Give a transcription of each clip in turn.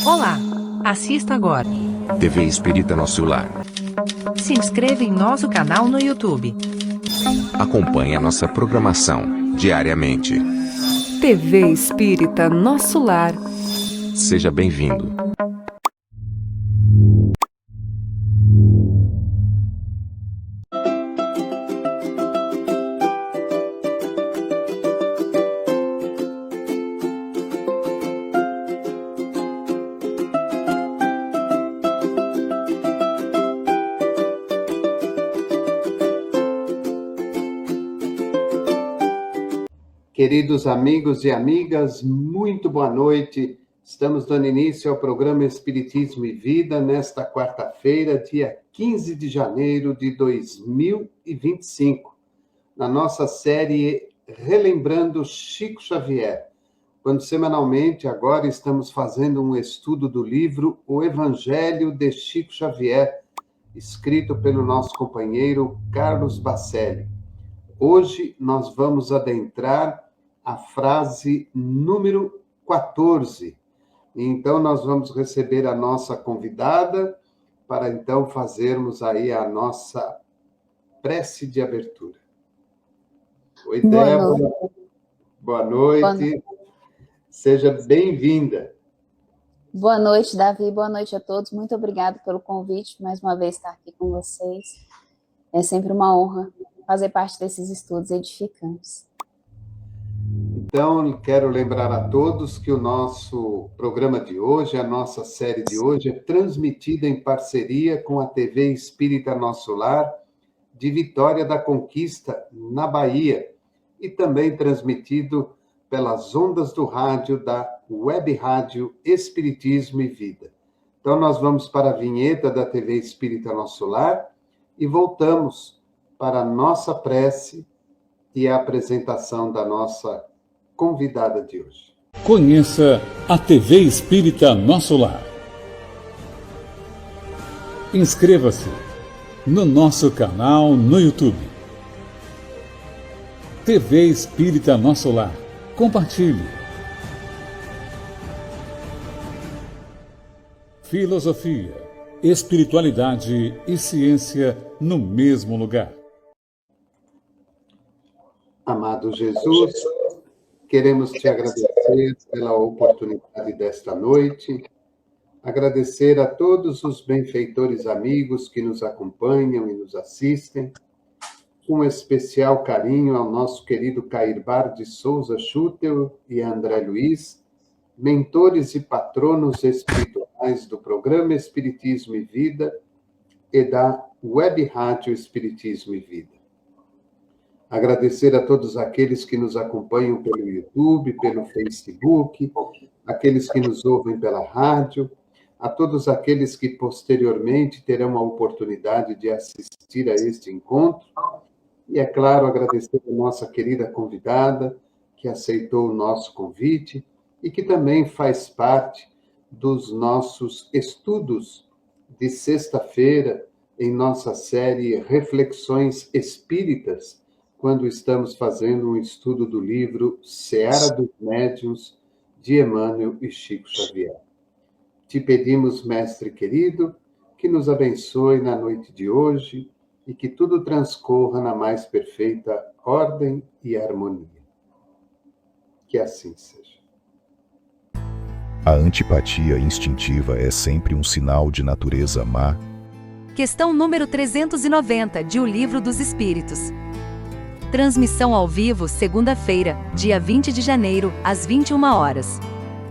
Olá! Assista agora. TV Espírita Nosso Lar. Se inscreva em nosso canal no YouTube. Acompanhe a nossa programação diariamente. TV Espírita Nosso Lar. Seja bem-vindo. Queridos amigos e amigas, muito boa noite. Estamos dando início ao programa Espiritismo e Vida nesta quarta-feira, dia 15 de janeiro de 2025, na nossa série Relembrando Chico Xavier, quando semanalmente agora estamos fazendo um estudo do livro O Evangelho de Chico Xavier, escrito pelo nosso companheiro Carlos Bacelli. Hoje nós vamos adentrar a frase número 14. Então, nós vamos receber a nossa convidada para, então, fazermos aí a nossa prece de abertura. Oi, Débora. Boa noite. Seja bem-vinda. Boa noite, Davi. Boa noite a todos. Muito obrigada pelo convite, mais uma vez estar aqui com vocês. É sempre uma honra fazer parte desses estudos edificantes. Então, quero lembrar a todos que o nosso programa de hoje, a nossa série de hoje, é transmitida em parceria com a TV Espírita Nosso Lar, de Vitória da Conquista, na Bahia, e também transmitido pelas ondas do rádio da Web Rádio Espiritismo e Vida. Então, nós vamos para a vinheta da TV Espírita Nosso Lar e voltamos para a nossa prece e a apresentação da nossa convidada de hoje. Conheça a TV Espírita Nosso Lar. Inscreva-se no nosso canal no YouTube. TV Espírita Nosso Lar. Compartilhe. Filosofia, espiritualidade e ciência no mesmo lugar. Amado Jesus, queremos te agradecer pela oportunidade desta noite, agradecer a todos os benfeitores amigos que nos acompanham e nos assistem, um especial carinho ao nosso querido Cairbar de Souza Schutel e André Luiz, mentores e patronos espirituais do programa Espiritismo e Vida e da Web Rádio Espiritismo e Vida. Agradecer a todos aqueles que nos acompanham pelo YouTube, pelo Facebook, aqueles que nos ouvem pela rádio, a todos aqueles que posteriormente terão a oportunidade de assistir a este encontro. E, é claro, agradecer a nossa querida convidada, que aceitou o nosso convite e que também faz parte dos nossos estudos de sexta-feira em nossa série Reflexões Espíritas, quando estamos fazendo um estudo do livro Seara dos Médiuns, de Emmanuel e Chico Xavier. Te pedimos, mestre querido, que nos abençoe na noite de hoje e que tudo transcorra na mais perfeita ordem e harmonia. Que assim seja. A antipatia instintiva é sempre um sinal de natureza má. Questão número 390, de O Livro dos Espíritos. Transmissão ao vivo, segunda-feira, dia 20 de janeiro, às 21 horas.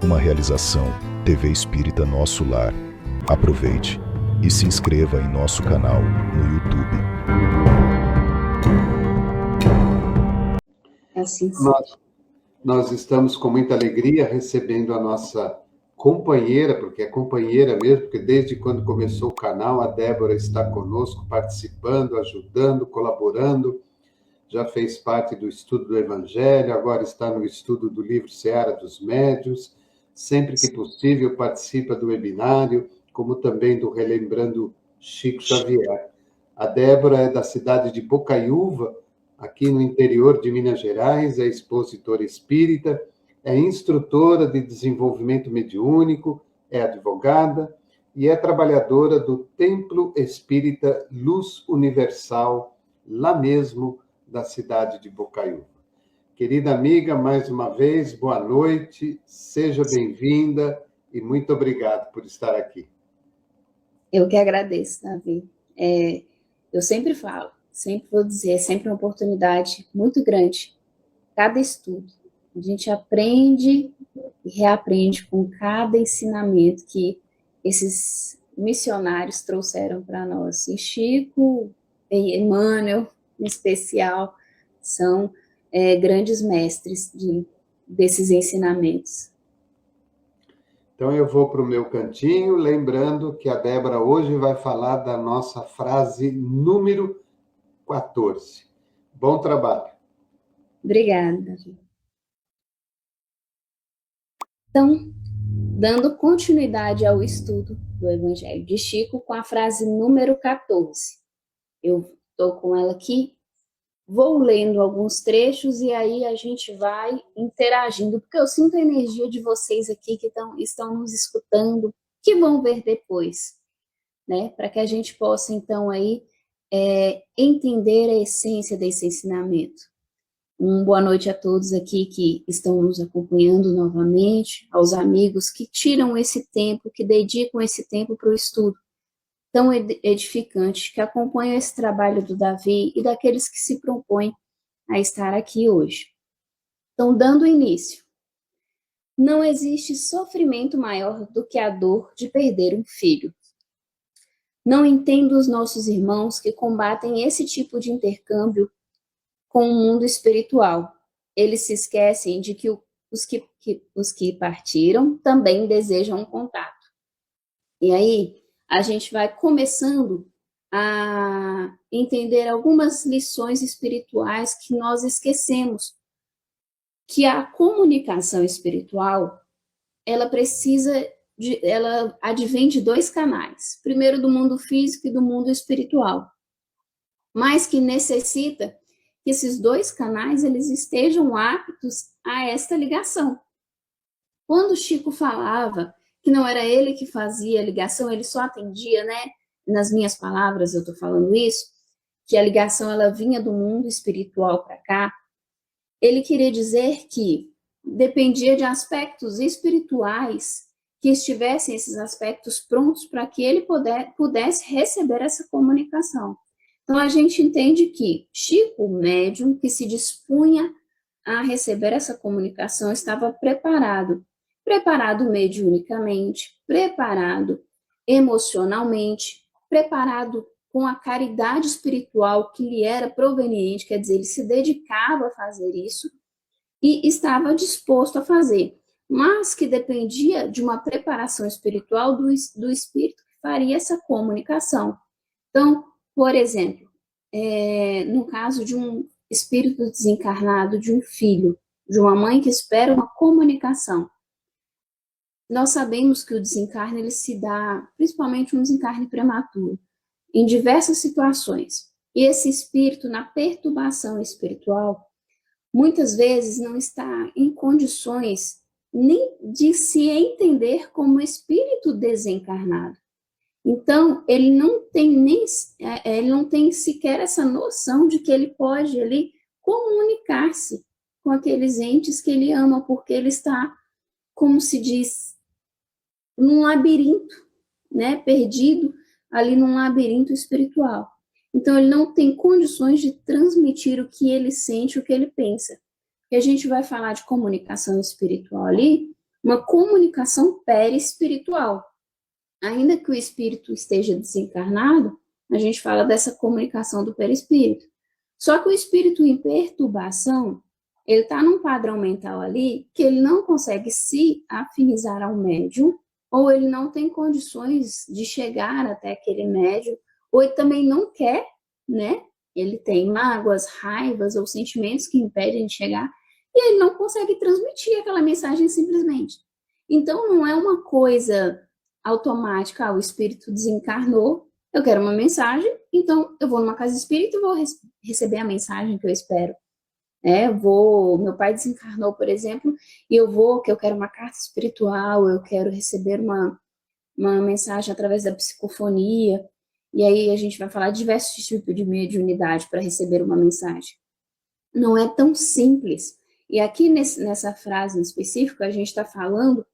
Uma realização TV Espírita Nosso Lar. Aproveite e se inscreva em nosso canal no YouTube. Nós estamos com muita alegria recebendo a nossa companheira, porque é companheira mesmo, porque desde quando começou o canal, a Débora está conosco, participando, ajudando, colaborando. Já fez parte do estudo do Evangelho, agora está no estudo do livro Seara dos Médiuns, sempre que possível participa do webinário, como também do Relembrando Chico Xavier. A Débora é da cidade de Bocaiúva, aqui no interior de Minas Gerais, é expositora espírita, é instrutora de desenvolvimento mediúnico, é advogada e é trabalhadora do Templo Espírita Luz Universal, lá mesmo da cidade de Bocaiúva. Querida amiga, mais uma vez, boa noite, seja bem-vinda e muito obrigado por estar aqui. Eu que agradeço, Davi. Eu sempre falo, sempre vou dizer, é sempre uma oportunidade muito grande. Cada estudo, a gente aprende e reaprende com cada ensinamento que esses missionários trouxeram para nós. E Chico e Emmanuel, em especial, são grandes mestres desses ensinamentos. Então eu vou para o meu cantinho, lembrando que a Débora hoje vai falar da nossa frase número 14. Bom trabalho. Obrigada, Davi. Então, dando continuidade ao estudo do Evangelho de Chico com a frase número 14. Eu estou com ela aqui, vou lendo alguns trechos e aí a gente vai interagindo, porque eu sinto a energia de vocês aqui que estão nos escutando, que vão ver depois, né? Para que a gente possa, então, aí entender a essência desse ensinamento. Boa noite a todos aqui que estão nos acompanhando novamente, aos amigos que tiram esse tempo, que dedicam esse tempo para o estudo tão edificante, que acompanham esse trabalho do Davi e daqueles que se propõem a estar aqui hoje. Então, dando início. Não existe sofrimento maior do que a dor de perder um filho. Não entendo os nossos irmãos que combatem esse tipo de intercâmbio com o mundo espiritual. Eles se esquecem de que os que partiram também desejam um contato. E aí, a gente vai começando a entender algumas lições espirituais que nós esquecemos. Que a comunicação espiritual, ela advém de dois canais. Primeiro do mundo físico e do mundo espiritual. Mas que necessita que esses dois canais eles estejam aptos a esta ligação. Quando Chico falava que não era ele que fazia a ligação, ele só atendia, né? Nas minhas palavras eu estou falando isso, que a ligação ela vinha do mundo espiritual para cá. Ele queria dizer que dependia de aspectos espirituais que estivessem esses aspectos prontos para que ele pudesse receber essa comunicação. Então, a gente entende que Chico, o médium, que se dispunha a receber essa comunicação, estava preparado mediunicamente, preparado emocionalmente, preparado com a caridade espiritual que lhe era proveniente, quer dizer, ele se dedicava a fazer isso e estava disposto a fazer, mas que dependia de uma preparação espiritual do espírito que faria essa comunicação. Então, por exemplo, no caso de um espírito desencarnado, de um filho, de uma mãe que espera uma comunicação, nós sabemos que o desencarne ele se dá, principalmente um desencarne prematuro, em diversas situações. E esse espírito, na perturbação espiritual, muitas vezes não está em condições nem de se entender como espírito desencarnado. Então, ele não tem sequer essa noção de que ele pode ali comunicar-se com aqueles entes que ele ama, porque ele está, como se diz, num labirinto, né, perdido ali num labirinto espiritual. Então, ele não tem condições de transmitir o que ele sente, o que ele pensa. E a gente vai falar de comunicação espiritual ali, uma comunicação perispiritual. Ainda que o espírito esteja desencarnado, a gente fala dessa comunicação do perispírito. Só que o espírito em perturbação, ele está num padrão mental ali que ele não consegue se afinizar ao médium, ou ele não tem condições de chegar até aquele médium, ou ele também não quer, né? Ele tem mágoas, raivas ou sentimentos que impedem de chegar, e ele não consegue transmitir aquela mensagem simplesmente. Então, não é uma coisa automática, o espírito desencarnou, eu quero uma mensagem, então eu vou numa casa espírita e vou receber a mensagem que eu espero. Meu pai desencarnou, por exemplo, e eu quero uma carta espiritual, eu quero receber uma mensagem através da psicofonia, e aí a gente vai falar de diversos tipos de mediunidade para receber uma mensagem. Não é tão simples. E aqui nessa frase em específico, a gente está falando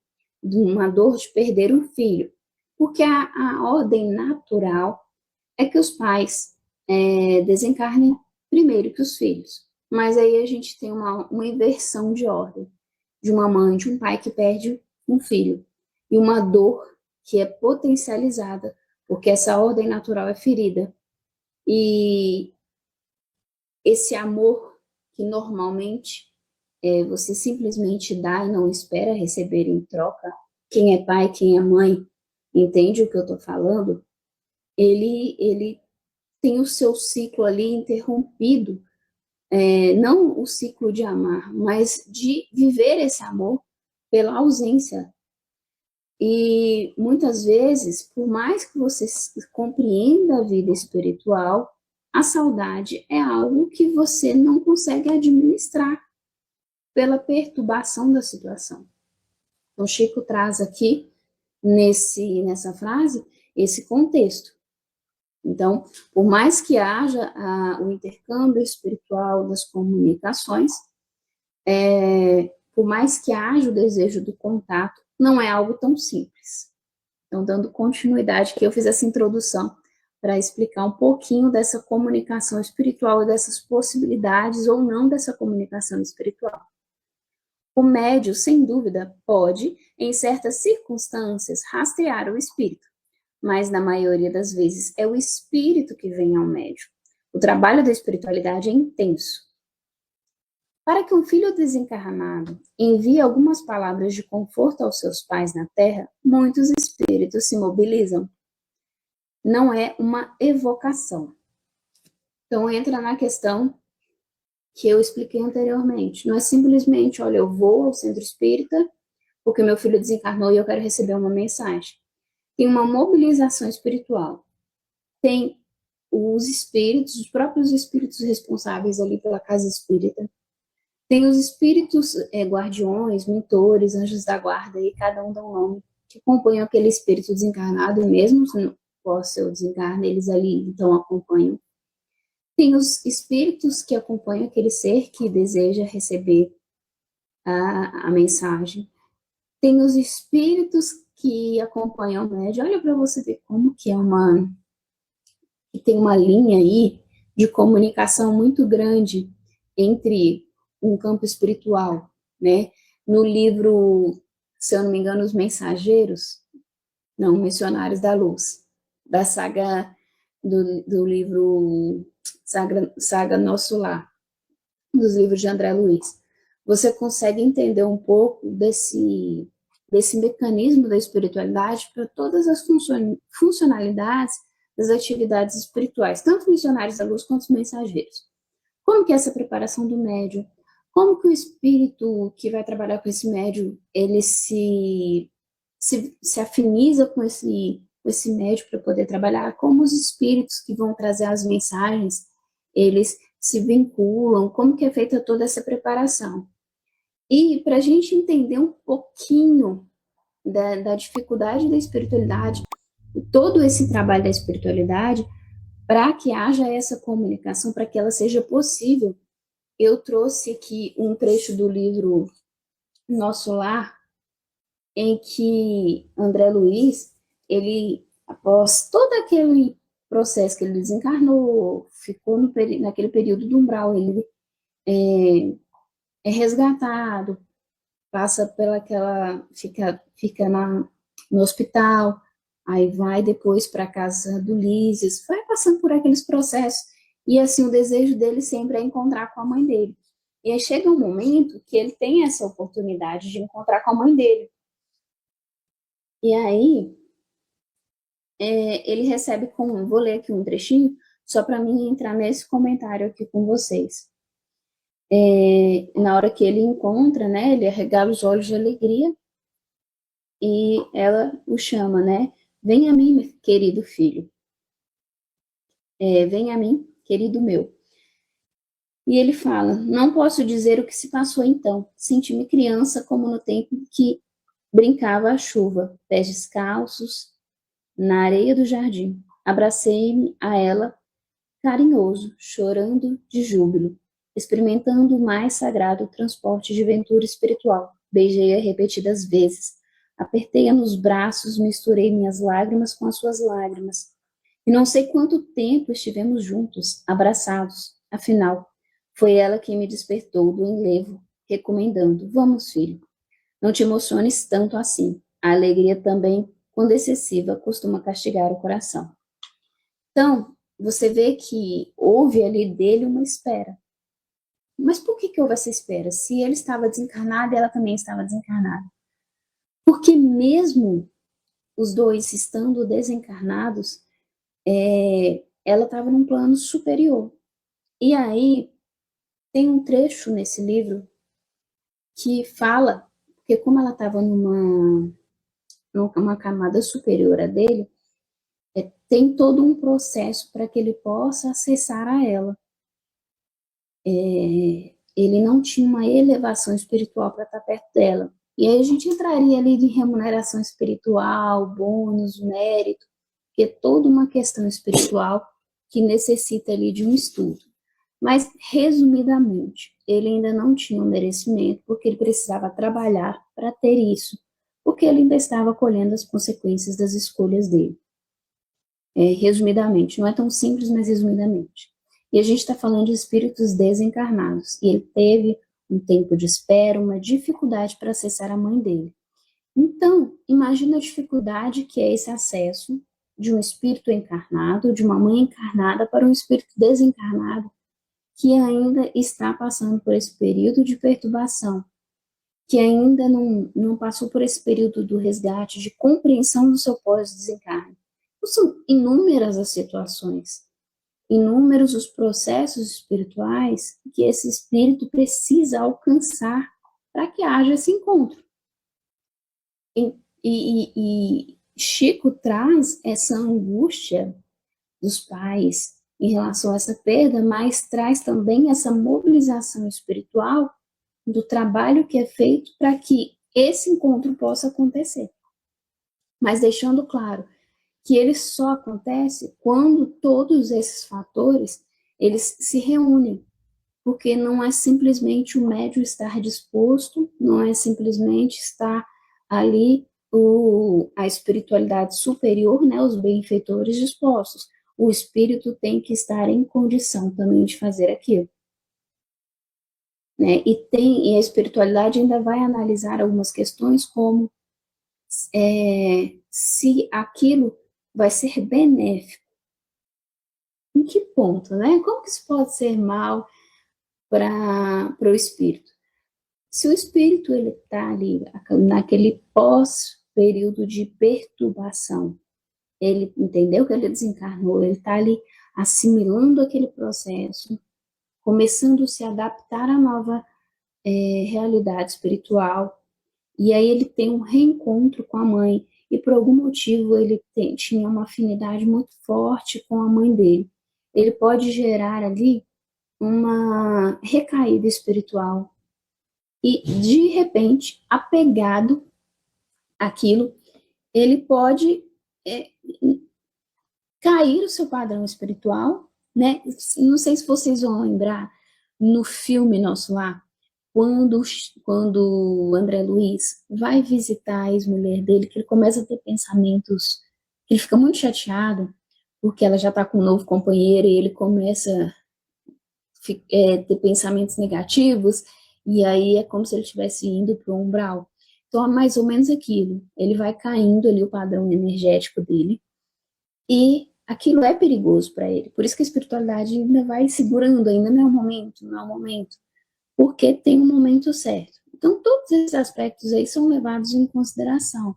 de uma dor de perder um filho, porque a ordem natural é que os pais desencarnem primeiro que os filhos. Mas aí a gente tem uma inversão de ordem, de uma mãe, de um pai que perde um filho, e uma dor que é potencializada, porque essa ordem natural é ferida. E esse amor que normalmente você simplesmente dá e não espera receber em troca, quem é pai, quem é mãe, entende o que eu estou falando? Ele tem o seu ciclo ali interrompido, não o ciclo de amar, mas de viver esse amor pela ausência. E muitas vezes, por mais que você compreenda a vida espiritual, a saudade é algo que você não consegue administrar pela perturbação da situação. Então, Chico traz aqui, nessa frase, esse contexto. Então, por mais que haja o intercâmbio espiritual das comunicações, por mais que haja o desejo do contato, não é algo tão simples. Então, dando continuidade, que eu fiz essa introdução para explicar um pouquinho dessa comunicação espiritual e dessas possibilidades ou não dessa comunicação espiritual. O médium, sem dúvida, pode, em certas circunstâncias, rastrear o espírito, mas na maioria das vezes é o espírito que vem ao médium. O trabalho da espiritualidade é intenso. Para que um filho desencarnado envie algumas palavras de conforto aos seus pais na Terra, muitos espíritos se mobilizam. Não é uma evocação. Então entra na questão que eu expliquei anteriormente. Não é simplesmente, olha, eu vou ao centro espírita porque meu filho desencarnou e eu quero receber uma mensagem. Tem uma mobilização espiritual. Tem os espíritos, os próprios espíritos responsáveis ali pela casa espírita. Tem os espíritos guardiões, mentores, anjos da guarda, e cada um dá um nome, que acompanham aquele espírito desencarnado, e mesmo após seu desencarne, eles ali então acompanham. Tem os espíritos que acompanham aquele ser que deseja receber a mensagem. Tem os espíritos que acompanham o médium. Olha para você ver como que que tem uma linha aí de comunicação muito grande entre um campo espiritual, né? No livro, se eu não me engano, Os Mensageiros, não, Missionários da Luz, da saga do livro Saga Nosso Lar, dos livros de André Luiz, você consegue entender um pouco desse mecanismo da espiritualidade para todas as funcionalidades das atividades espirituais, tanto missionários da luz quanto os mensageiros. Como que é essa preparação do médium? Como que o espírito que vai trabalhar com esse médium, ele se afiniza com esse médium para poder trabalhar? Como os espíritos que vão trazer as mensagens, eles se vinculam? Como que é feita toda essa preparação? E para a gente entender um pouquinho da dificuldade da espiritualidade, todo esse trabalho da espiritualidade, para que haja essa comunicação, para que ela seja possível, eu trouxe aqui um trecho do livro Nosso Lar, em que André Luiz, ele, após todo aquele processo que ele desencarnou, ficou naquele período do umbral, ele é resgatado, passa fica no hospital, aí vai depois para a casa do Lísias, vai passando por aqueles processos, e assim, o desejo dele sempre é encontrar com a mãe dele. E aí chega um momento que ele tem essa oportunidade de encontrar com a mãe dele. E aí, ele recebe vou ler aqui um trechinho, só para mim entrar nesse comentário aqui com vocês. Na hora que ele encontra, né, ele arregala os olhos de alegria, e ela o chama, né, vem a mim, meu querido filho. Vem a mim, querido meu. E ele fala: não posso dizer o que se passou então. Senti-me criança como no tempo que brincava à chuva, pés descalços, na areia do jardim. Abracei-me a ela, carinhoso, chorando de júbilo, experimentando o mais sagrado transporte de ventura espiritual. Beijei-a repetidas vezes. Apertei-a nos braços, misturei minhas lágrimas com as suas lágrimas. E não sei quanto tempo estivemos juntos, abraçados. Afinal, foi ela quem me despertou do enlevo, recomendando: vamos, filho, não te emociones tanto assim. A alegria também, quando excessiva, costuma castigar o coração. Então, você vê que houve ali dele uma espera. Mas por que houve essa espera? Se ele estava desencarnado e ela também estava desencarnada. Porque mesmo os dois estando desencarnados, ela estava num plano superior. E aí, tem um trecho nesse livro que fala, porque como ela estava numa camada superior a dele, tem todo um processo para que ele possa acessar a ela. Ele não tinha uma elevação espiritual para estar perto dela. E aí a gente entraria ali de remuneração espiritual, bônus, mérito, que é toda uma questão espiritual que necessita ali de um estudo. Mas, resumidamente, ele ainda não tinha o merecimento, porque ele precisava trabalhar para ter isso, porque ele ainda estava colhendo as consequências das escolhas dele. Resumidamente, não é tão simples, mas resumidamente. E a gente está falando de espíritos desencarnados, e ele teve um tempo de espera, uma dificuldade para acessar a mãe dele. Então, imagina a dificuldade que é esse acesso de um espírito encarnado, de uma mãe encarnada, para um espírito desencarnado, que ainda está passando por esse período de perturbação, que ainda não passou por esse período do resgate, de compreensão do seu pós-desencarne. Então, são inúmeras as situações, inúmeros os processos espirituais que esse espírito precisa alcançar para que haja esse encontro. E Chico traz essa angústia dos pais em relação a essa perda, mas traz também essa mobilização espiritual do trabalho que é feito para que esse encontro possa acontecer. Mas deixando claro que ele só acontece quando todos esses fatores eles se reúnem, porque não é simplesmente o médium estar disposto, não é simplesmente estar ali a espiritualidade superior, né, os benfeitores dispostos. O espírito tem que estar em condição também de fazer aquilo. Né? E a espiritualidade ainda vai analisar algumas questões como se aquilo vai ser benéfico. Em que ponto, né? Como que isso pode ser mal para o espírito? Se o espírito ele está ali naquele pós-período de perturbação, ele entendeu que ele desencarnou, ele está ali assimilando aquele processo, começando a se adaptar à nova realidade espiritual, e aí ele tem um reencontro com a mãe, e por algum motivo ele tinha uma afinidade muito forte com a mãe dele. Ele pode gerar ali uma recaída espiritual, e de repente, apegado àquilo, ele pode cair o seu padrão espiritual, né? Não sei se vocês vão lembrar, no filme Nosso Lar, quando o André Luiz vai visitar a ex-mulher dele, que ele começa a ter pensamentos, que ele fica muito chateado, porque ela já está com um novo companheiro, e ele começa a ter pensamentos negativos, e aí é como se ele estivesse indo para o umbral. Então, é mais ou menos aquilo. Ele vai caindo ali o padrão energético dele, e aquilo é perigoso para ele. Por isso que a espiritualidade ainda vai segurando, ainda não é o momento, porque tem um momento certo. Então, todos esses aspectos aí são levados em consideração.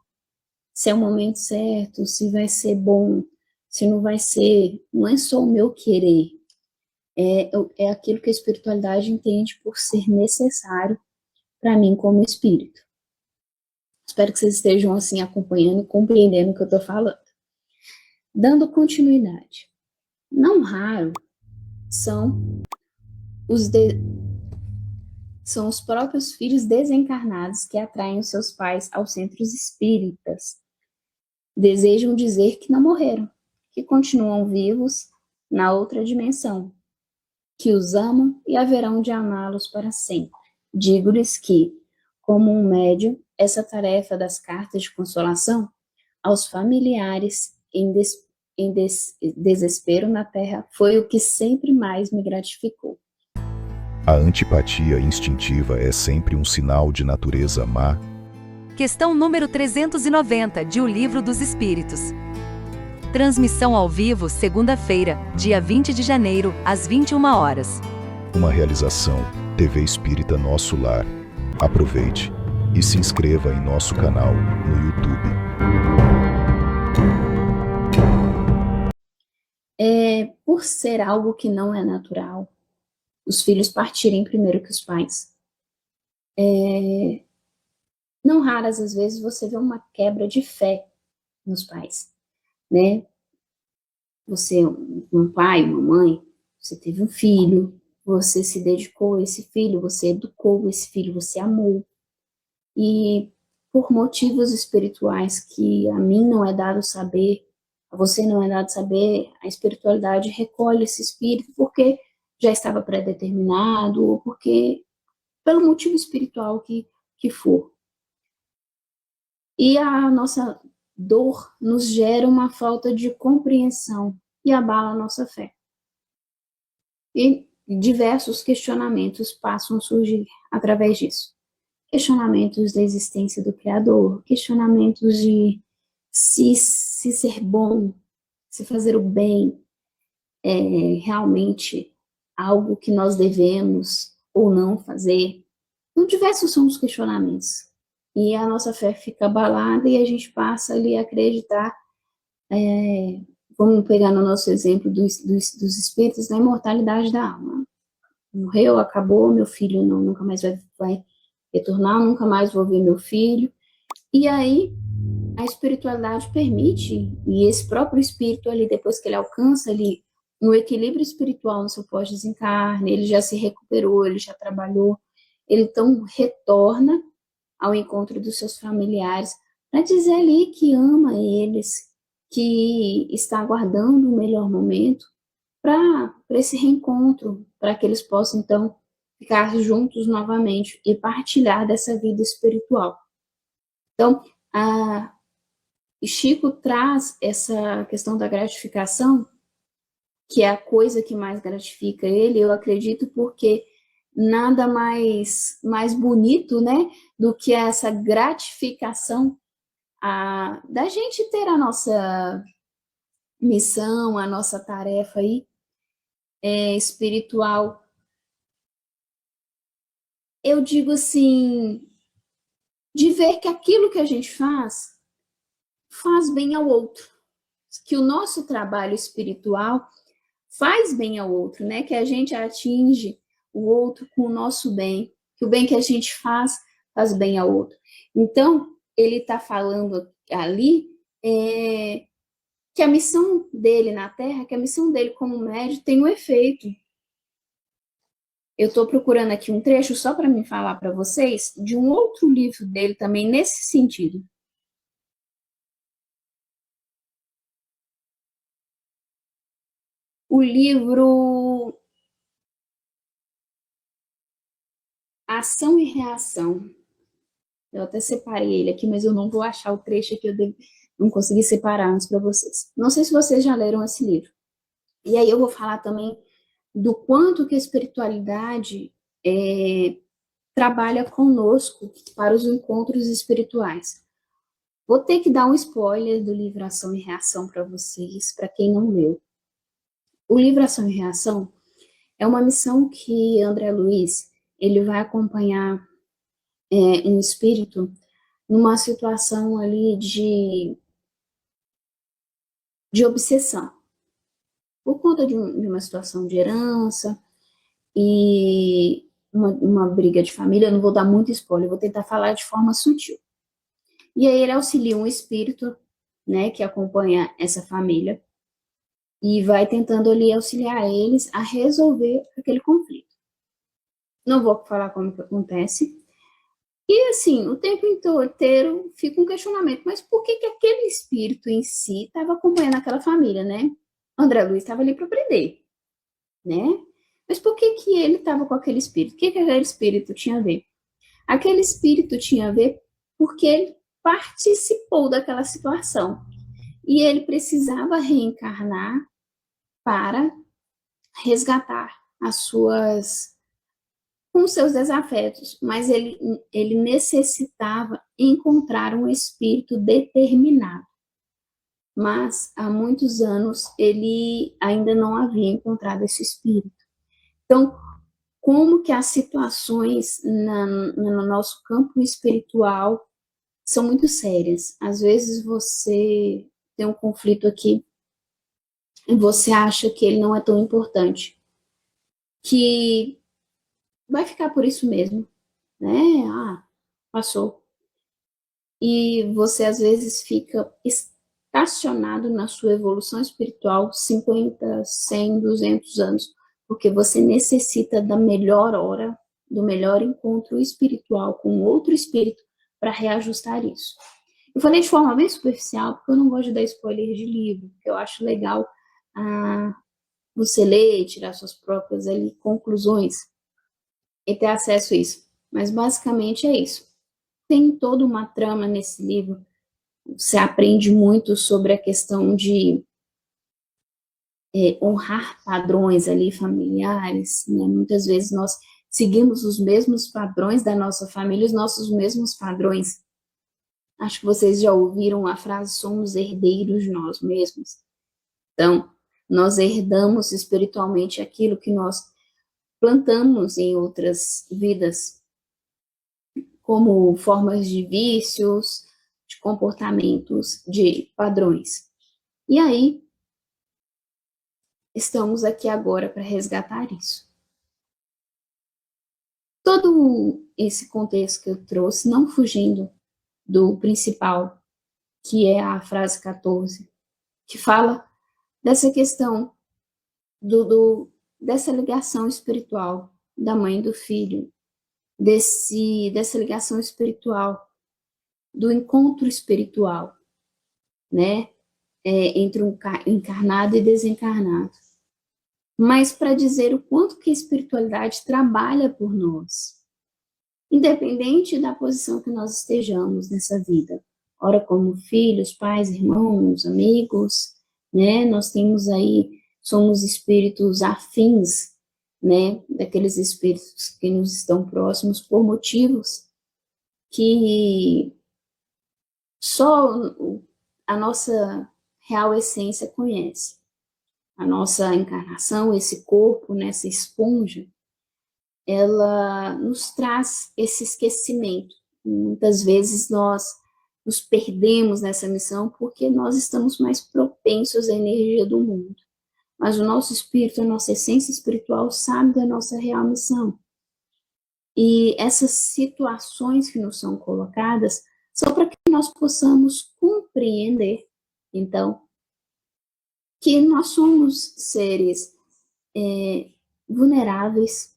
Se é o momento certo, se vai ser bom, se não vai ser, não é só o meu querer, é aquilo que a espiritualidade entende por ser necessário para mim como espírito. Espero que vocês estejam assim acompanhando e compreendendo o que eu estou falando. Dando continuidade. Não raro são São os próprios filhos desencarnados que atraem os seus pais aos centros espíritas. Desejam dizer que não morreram, que continuam vivos na outra dimensão, que os amam e haverão de amá-los para sempre. Digo-lhes que, como um médium, essa tarefa das cartas de consolação aos familiares em desespero na Terra foi o que sempre mais me gratificou. A antipatia instintiva é sempre um sinal de natureza má. Questão número 390 de O Livro dos Espíritos. Transmissão ao vivo, segunda-feira, dia 20 de janeiro, às 21 horas. Uma realização TV Espírita Nosso Lar. Aproveite e se inscreva em nosso canal no YouTube. Por ser algo que não é natural, os filhos partirem primeiro que os pais. Não raras às vezes você vê uma quebra de fé nos pais, né? Você, um pai, uma mãe, você teve um filho, você se dedicou a esse filho, você educou esse filho, você amou. E por motivos espirituais que a mim não é dado saber, a você não é dado saber, a espiritualidade recolhe esse espírito porque já estava pré-determinado, ou porque, pelo motivo espiritual que for. E a nossa dor nos gera uma falta de compreensão e abala a nossa fé. E diversos questionamentos passam a surgir através disso. Questionamentos da existência do Criador, questionamentos de se ser bom, se fazer o bem é realmente algo que nós devemos ou não fazer. Então, diversos são os questionamentos. E a nossa fé fica abalada e a gente passa ali a acreditar, vamos pegar no nosso exemplo dos espíritos, na imortalidade da alma. Morreu, acabou, meu filho nunca mais vai retornar, nunca mais vou ver meu filho. E aí, a espiritualidade permite, e esse próprio espírito ali, depois que ele alcança ali um equilíbrio espiritual no seu pós-desencarne, ele já se recuperou, ele já trabalhou, ele então retorna ao encontro dos seus familiares para dizer ali que ama eles, que está aguardando o melhor momento para esse reencontro, para que eles possam então ficar juntos novamente e partilhar dessa vida espiritual. Então, Chico traz essa questão da gratificação, que é a coisa que mais gratifica ele, eu acredito, porque nada mais bonito, né, do que essa gratificação da gente ter a nossa missão, a nossa tarefa aí, espiritual. Eu digo assim, de ver que aquilo que a gente faz bem ao outro, que o nosso trabalho espiritual faz bem ao outro, né? Que a gente atinge o outro com o nosso bem, que o bem que a gente faz bem ao outro. Então, ele está falando ali que a missão dele na Terra, que a missão dele como médium tem um efeito. Eu estou procurando aqui um trecho só para me falar para vocês de um outro livro dele também nesse sentido. O livro Ação e Reação. Eu até separei ele aqui, mas eu não vou achar o trecho aqui, não consegui separar antes para vocês. Não sei se vocês já leram esse livro. E aí eu vou falar também do quanto que a espiritualidade trabalha conosco para os encontros espirituais. Vou ter que dar um spoiler do livro Ação e Reação para vocês, para quem não leu. O livro Ação e Reação é uma missão que André Luiz ele vai acompanhar um espírito numa situação ali de obsessão, por conta de uma situação de herança e uma briga de família. Eu não vou dar muito spoiler, vou tentar falar de forma sutil. E aí ele auxilia um espírito, né, que acompanha essa família e vai tentando ali auxiliar eles a resolver aquele conflito. Não vou falar como que acontece. E, assim, o tempo inteiro fica um questionamento. Mas por que que aquele espírito em si estava acompanhando aquela família, né? André Luiz estava ali para aprender, né? Mas por que que ele estava com aquele espírito? O que que aquele espírito tinha a ver? Aquele espírito tinha a ver porque ele participou daquela situação. E ele precisava reencarnar para resgatar com seus desafetos, mas ele necessitava encontrar um espírito determinado. Mas há muitos anos ele ainda não havia encontrado esse espírito. Então, como que as situações no nosso campo espiritual são muito sérias. Às vezes você tem um conflito aqui e você acha que ele não é tão importante, que vai ficar por isso mesmo, né? Passou. E você às vezes fica estacionado na sua evolução espiritual 50, 100, 200 anos, porque você necessita da melhor hora, do melhor encontro espiritual com outro espírito para reajustar isso. Eu falei de forma bem superficial, porque eu não gosto de dar spoiler de livro, porque eu acho legal você ler e tirar suas próprias conclusões e ter acesso a isso. Mas basicamente é isso. Tem toda uma trama nesse livro. Você aprende muito sobre a questão de honrar padrões ali familiares, né? Muitas vezes nós seguimos os mesmos padrões da nossa família, os nossos mesmos padrões. Acho que vocês já ouviram a frase, somos herdeiros de nós mesmos. Então, nós herdamos espiritualmente aquilo que nós plantamos em outras vidas, como formas de vícios, de comportamentos, de padrões. E aí, estamos aqui agora para resgatar isso. Todo esse contexto que eu trouxe, não fugindo do principal, que é a frase 14, que fala dessa questão dessa ligação espiritual da mãe e do filho, dessa ligação espiritual, do encontro espiritual, né? Entre um encarnado e desencarnado. Mas para dizer o quanto que a espiritualidade trabalha por nós, independente da posição que nós estejamos nessa vida, ora como filhos, pais, irmãos, amigos, né? Nós temos aí, somos espíritos afins, né? Daqueles espíritos que nos estão próximos por motivos que só a nossa real essência conhece. A nossa encarnação, esse corpo, né, essa esponja, ela nos traz esse esquecimento. Muitas vezes nós nos perdemos nessa missão porque nós estamos mais propensos à energia do mundo. Mas o nosso espírito, a nossa essência espiritual sabe da nossa real missão. E essas situações que nos são colocadas são para que nós possamos compreender, então, que nós somos seres vulneráveis,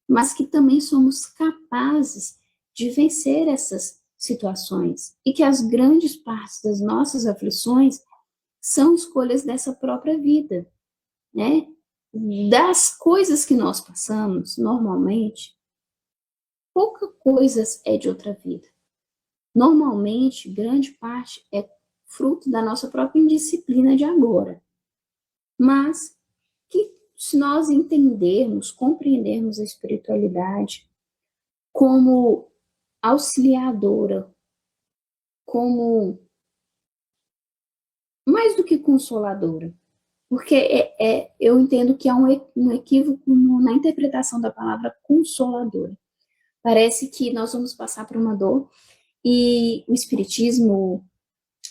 mas que também somos capazes de vencer essas situações e que as grandes partes das nossas aflições são escolhas dessa própria vida, né? Das coisas que nós passamos, normalmente, pouca coisa é de outra vida. Normalmente, grande parte é fruto da nossa própria indisciplina de agora. Mas que se nós entendermos, compreendermos a espiritualidade como auxiliadora, como mais do que consoladora, porque eu entendo que há um equívoco na interpretação da palavra consoladora. Parece que nós vamos passar por uma dor e o espiritismo,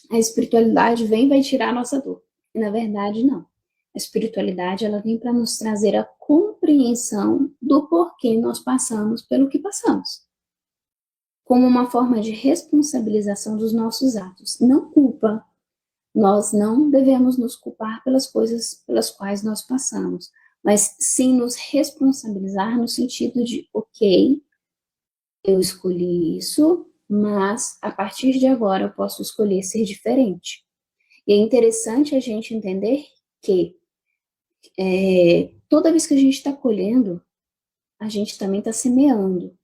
a espiritualidade vai tirar a nossa dor. E na verdade, não. A espiritualidade, ela vem para nos trazer a compreensão do porquê nós passamos pelo que passamos. Como uma forma de responsabilização dos nossos atos. Não culpa. Nós não devemos nos culpar pelas coisas pelas quais nós passamos. mas sim nos responsabilizar no sentido de, ok, eu escolhi isso, mas a partir de agora eu posso escolher ser diferente. E é interessante a gente entender que toda vez que a gente está colhendo, a gente também está semeando.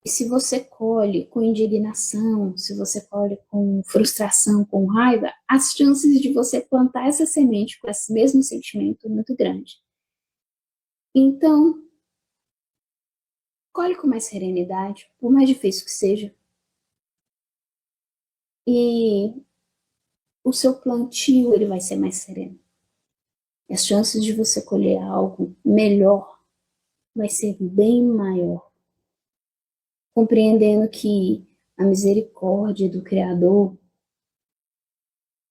E se você colhe com indignação, se você colhe com frustração, com raiva, as chances de você plantar essa semente com esse mesmo sentimento é muito grande. Então, colhe com mais serenidade, por mais difícil que seja. E o seu plantio ele vai ser mais sereno. E as chances de você colher algo melhor vai ser bem maior. Compreendendo que a misericórdia do Criador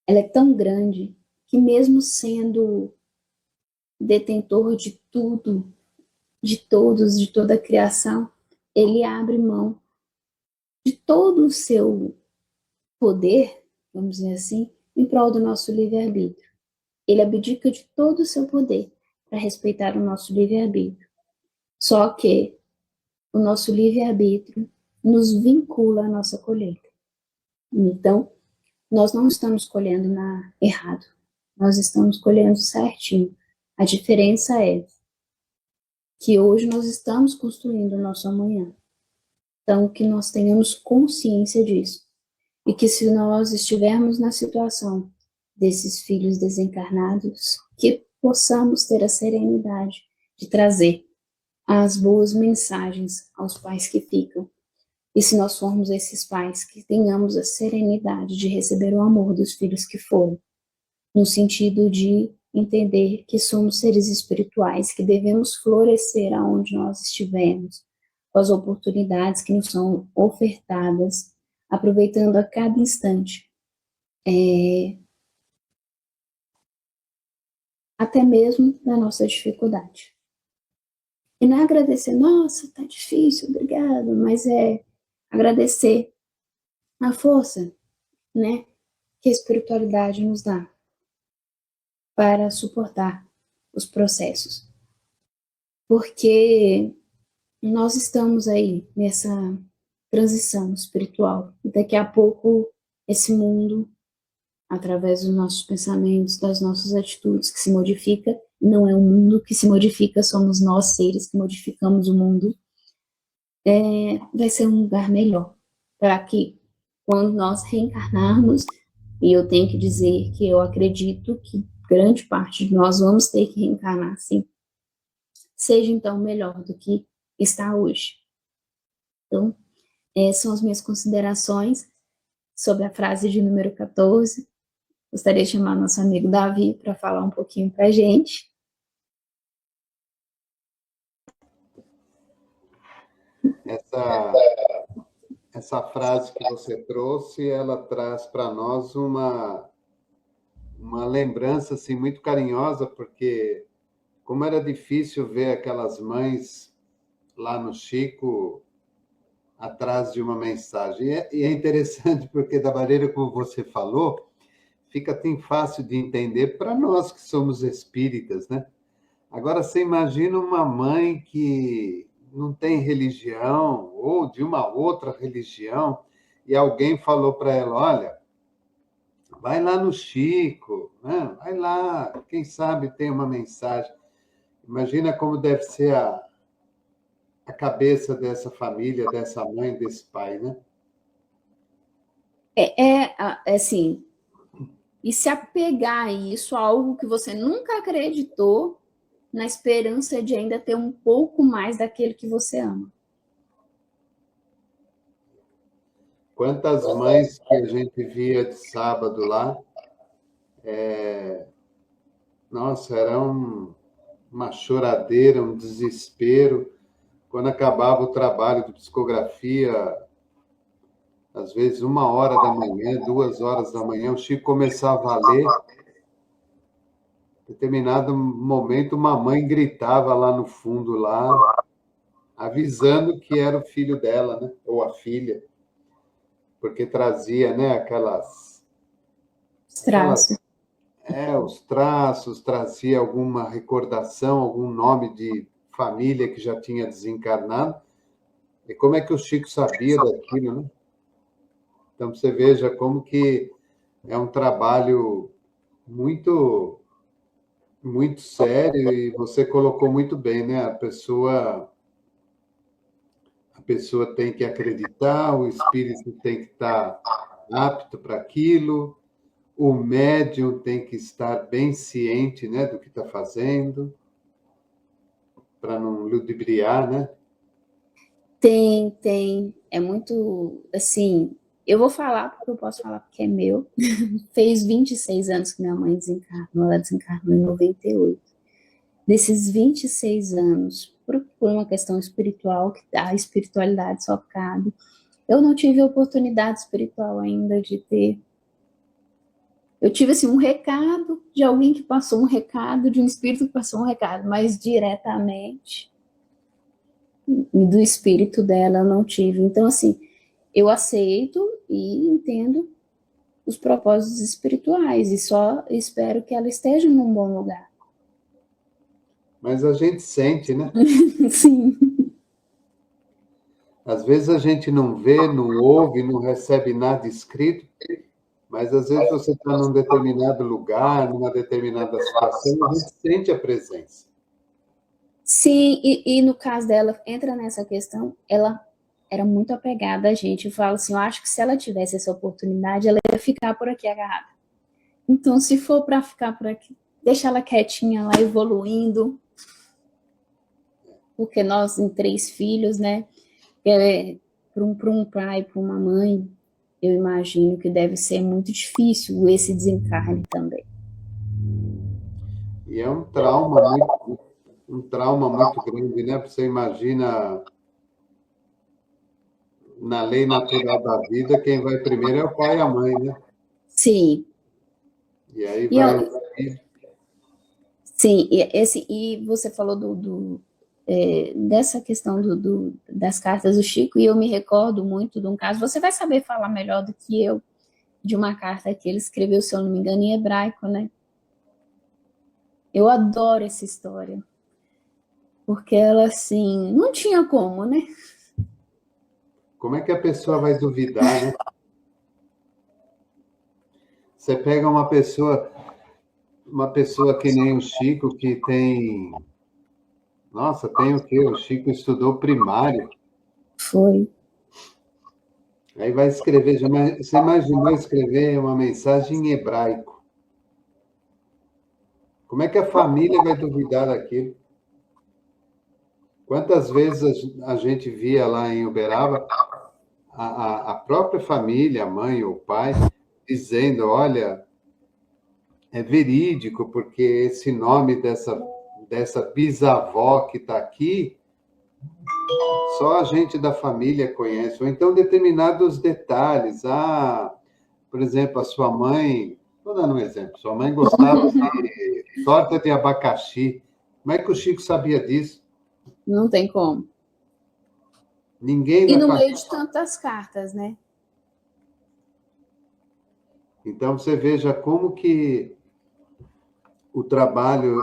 ela é tão grande que mesmo sendo detentor de tudo, de todos, de toda a criação, ele abre mão de todo o seu poder, vamos dizer assim, em prol do nosso livre-arbítrio. Ele abdica de todo o seu poder para respeitar o nosso livre-arbítrio. Só que o nosso livre-arbítrio nos vincula à nossa colheita. Então, nós não estamos colhendo errado, nós estamos colhendo certinho. A diferença é que hoje nós estamos construindo o nosso amanhã. Então, que nós tenhamos consciência disso. E que se nós estivermos na situação desses filhos desencarnados, que possamos ter a serenidade de trazer as boas mensagens aos pais que ficam. E se nós formos esses pais, que tenhamos a serenidade de receber o amor dos filhos que foram, no sentido de entender que somos seres espirituais, que devemos florescer aonde nós estivermos, com as oportunidades que nos são ofertadas, aproveitando a cada instante, até mesmo na nossa dificuldade. E não é agradecer, nossa, tá difícil, obrigado, mas é agradecer a força, né, que a espiritualidade nos dá para suportar os processos. Porque nós estamos aí nessa transição espiritual. E daqui a pouco esse mundo, através dos nossos pensamentos, das nossas atitudes, que se modifica, não é o mundo que se modifica, somos nós seres que modificamos o mundo, vai ser um lugar melhor, para que quando nós reencarnarmos, e eu tenho que dizer que eu acredito que grande parte de nós vamos ter que reencarnar, sim, seja então melhor do que está hoje. Então, essas são as minhas considerações sobre a frase de número 14. Gostaria de chamar nosso amigo Davi para falar um pouquinho para a gente. Essa frase que você trouxe, ela traz para nós uma lembrança assim, muito carinhosa, porque como era difícil ver aquelas mães lá no Chico atrás de uma mensagem. E é interessante porque, da maneira como você falou, fica tão fácil de entender para nós que somos espíritas, né? Agora, você imagina uma mãe que não tem religião, ou de uma outra religião, e alguém falou para ela, olha, vai lá no Chico, né? Vai lá, quem sabe tem uma mensagem. Imagina como deve ser a cabeça dessa família, dessa mãe, desse pai, né? Assim, e se apegar a isso, a algo que você nunca acreditou, na esperança de ainda ter um pouco mais daquele que você ama. Quantas mães que a gente via de sábado lá, nossa, era uma choradeira, um desespero. Quando acabava o trabalho de psicografia, às vezes 1h da manhã, 2h da manhã, o Chico começava a ler. Em determinado momento, uma mãe gritava lá no fundo, lá, avisando que era o filho dela, né? Ou a filha, porque trazia, né, aquelas os traços, trazia alguma recordação, algum nome de família que já tinha desencarnado. E como é que o Chico sabia daquilo, né? Então, você veja como que é um trabalho muito, muito sério, e você colocou muito bem, né? A pessoa tem que acreditar, o espírito tem que estar apto para aquilo, o médium tem que estar bem ciente, né, do que está fazendo, para não ludibriar, né? Tem. É muito, assim, eu vou falar porque eu posso falar porque é meu. Fez 26 anos que minha mãe desencarnou, ela desencarnou em 98. Nesses 26 anos, por uma questão espiritual, que a espiritualidade só cabe, eu não tive a oportunidade espiritual ainda de ter. Eu tive, assim, um recado de alguém que passou um recado, de um espírito que passou um recado, mas diretamente do espírito dela eu não tive. Então, assim, eu aceito e entendo os propósitos espirituais e só espero que ela esteja num bom lugar. Mas a gente sente, né? Sim. Às vezes a gente não vê, não ouve, não recebe nada escrito, mas às vezes você está num determinado lugar, numa determinada situação, a gente sente a presença. Sim, e no caso dela, entra nessa questão, ela era muito apegada a gente. Eu falo assim, eu acho que se ela tivesse essa oportunidade, ela ia ficar por aqui agarrada. Então, se for para ficar por aqui, deixa ela quietinha lá, evoluindo. Porque nós, em 3 filhos, né? Para um pai, para uma mãe, eu imagino que deve ser muito difícil esse desencarne também. E é um trauma muito grande, né? Você imagina, na lei natural da vida, quem vai primeiro é o pai e a mãe, né? Sim. E aí vai... Sim, e você falou dessa questão das cartas do Chico, e eu me recordo muito de um caso, você vai saber falar melhor do que eu, de uma carta que ele escreveu, se eu não me engano, em hebraico, né? Eu adoro essa história, porque ela, assim, não tinha como, né? Como é que a pessoa vai duvidar, né? Você pega uma pessoa que nem o Chico, que tem... Nossa, tem o quê? O Chico estudou primário. Foi. Aí vai escrever, você imaginou escrever uma mensagem em hebraico? Como é que a família vai duvidar daquilo? Quantas vezes a gente via lá em Uberaba a própria família, a mãe ou o pai, dizendo, olha, é verídico, porque esse nome dessa bisavó que está aqui, só a gente da família conhece, ou então determinados detalhes. Por exemplo, a sua mãe, vou dar um exemplo, sua mãe gostava de torta de abacaxi. Como é que o Chico sabia disso? Não tem como. Ninguém E da no família... meio de tantas cartas, né? Então, você veja como que o trabalho